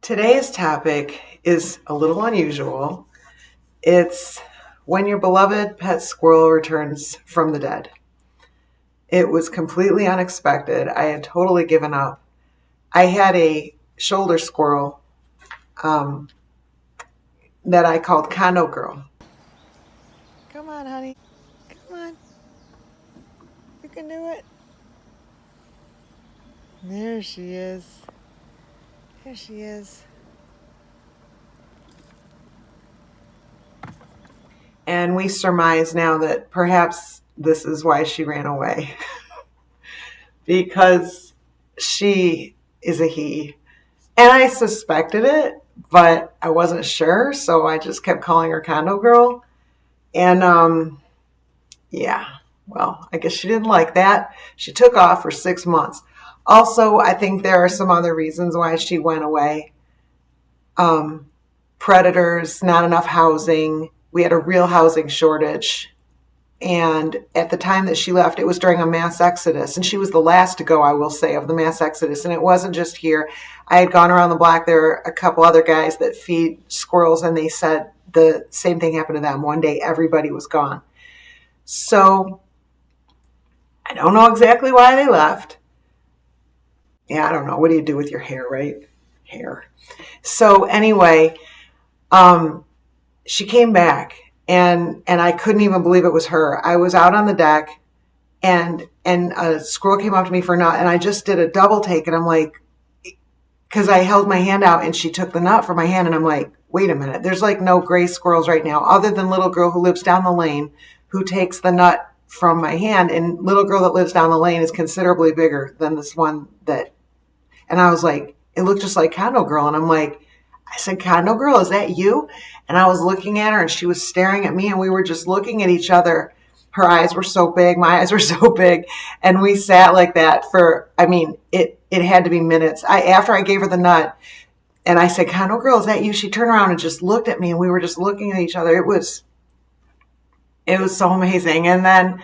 Today's topic is a little unusual. It's when your beloved pet squirrel returns from the dead. It was completely unexpected. I had totally given up. I had a shoulder squirrel that I called Condo Girl. Come on, honey. Come on. You can do it. There she is. There she is. And we surmise now that perhaps this is why she ran away. Because she is a he. And I suspected it, but I wasn't sure, so I just kept calling her Condo Girl. And yeah, well, I guess she didn't like that. She took off for 6 months. Also, I think there are some other reasons why she went away. Predators, not enough housing. We had a real housing shortage. And at the time that she left, it was during a mass exodus. And she was the last to go, I will say, of the mass exodus. And it wasn't just here. I had gone around the block. There were a couple other guys that feed squirrels, and they said the same thing happened to them. One day, everybody was gone. So I don't know exactly why they left. Yeah, I don't know. What do you do with your hair, right? Hair. So anyway, she came back, and I couldn't even believe it was her. I was out on the deck, and a squirrel came up to me for a nut, and I just did a double take, and I'm like, because I held my hand out, and she took the nut from my hand, and I'm like, wait a minute. There's like no gray squirrels right now, other than little girl who lives down the lane, who takes the nut from my hand, and little girl that lives down the lane is considerably bigger than this one that. And I was like, it looked just like Condo Girl. And I'm like, I said, Condo Girl, is that you? And I was looking at her, and she was staring at me, and we were just looking at each other. Her eyes were so big. My eyes were so big. And we sat like that for, it had to be minutes. After I gave her the nut and I said, Condo Girl, is that you? She turned around and just looked at me, and we were just looking at each other. It was so amazing. And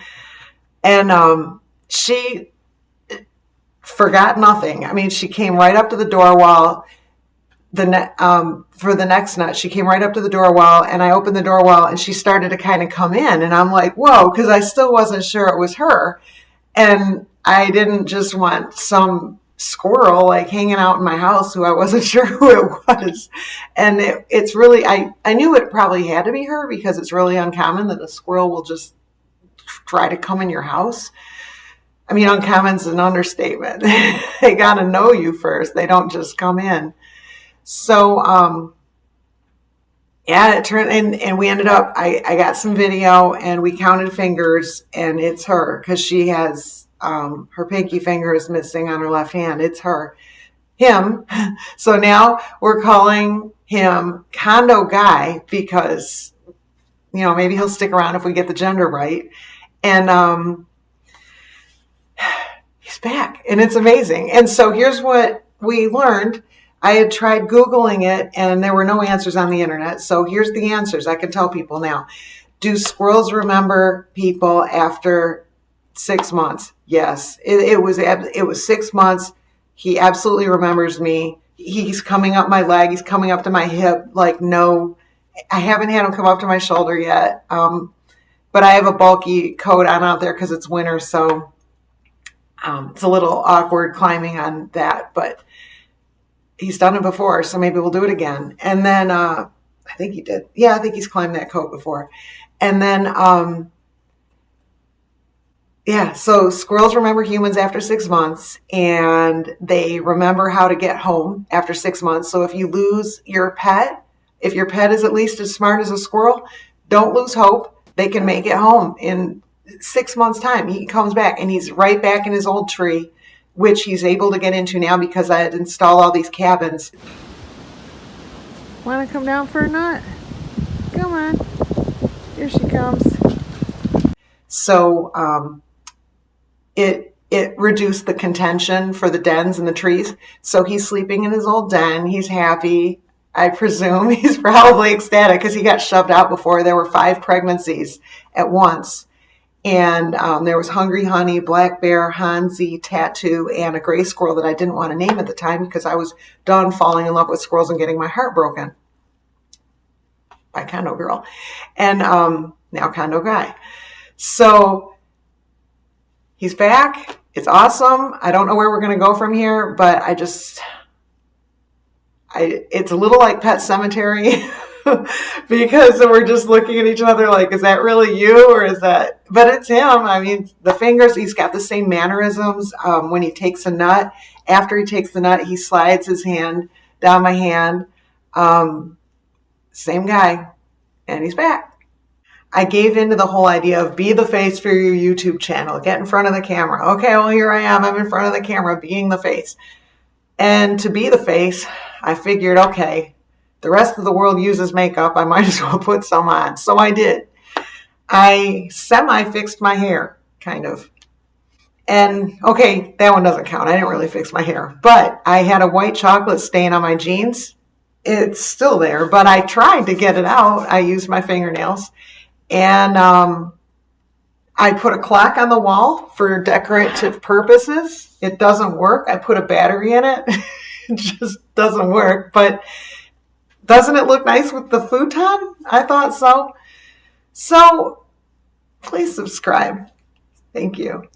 she forgot nothing. She came right up to the door wall. For the next nut, she came right up to the door wall, and I opened the door wall, and she started to kind of come in, and I'm like, whoa, because I still wasn't sure it was her. And I didn't just want some squirrel like hanging out in my house who I wasn't sure who it was. And it's really, I knew it probably had to be her, because it's really uncommon that a squirrel will just try to come in your house. Uncommon's an understatement. They got to know you first. They don't just come in. So, yeah, it turned, and we ended up, I got some video, and we counted fingers, and it's her, because she has, her pinky finger is missing on her left hand. It's him. So now we're calling him Condo Guy, because, maybe he'll stick around if we get the gender right. And, he's back, and it's amazing. And so here's what we learned. I had tried Googling it, and there were no answers on the internet. So here's the answers. I can tell people now. Do squirrels remember people after 6 months? Yes. It was 6 months. He absolutely remembers me. He's coming up my leg. He's coming up to my hip. Like, no, I haven't had him come up to my shoulder yet. But I have a bulky coat on out there because it's winter, so it's a little awkward climbing on that, but he's done it before, so maybe we'll do it again. And then I think he did. Yeah, I think he's climbed that coat before. And then, yeah, so squirrels remember humans after 6 months, and they remember how to get home after 6 months. So if you lose your pet, if your pet is at least as smart as a squirrel, don't lose hope. They can make it home in 6 months' time. He comes back, and he's right back in his old tree, which he's able to get into now because I had installed all these cabins. Want to come down for a nut? Come on. Here she comes. So it reduced the contention for the dens and the trees. So he's sleeping in his old den. He's happy. I presume he's probably ecstatic because he got shoved out before. There were 5 pregnancies at once. And there was Hungry Honey, Black Bear, Hansi, Tattoo, and a gray squirrel that I didn't want to name at the time because I was done falling in love with squirrels and getting my heart broken by Condo Girl. And now Condo Guy. So he's back. It's awesome. I don't know where we're going to go from here, but it's a little like Pet Cemetery because we're just looking at each other like, is that really you or is that? But it's him. I mean, the fingers, he's got the same mannerisms. When he takes a nut, after he takes the nut, he slides his hand down my hand. Same guy, and he's back. I gave into the whole idea of be the face for your YouTube channel, get in front of the camera. Okay, well, here I am. I'm in front of the camera being the face. And to be the face, I figured, okay, the rest of the world uses makeup. I might as well put some on. So I did. I semi-fixed my hair, kind of. And okay, that one doesn't count. I didn't really fix my hair. But I had a white chocolate stain on my jeans. It's still there, but I tried to get it out. I used my fingernails. And I put a clock on the wall for decorative purposes. It doesn't work. I put a battery in it. It just doesn't work. But doesn't it look nice with the futon? I thought so. So please subscribe. Thank you.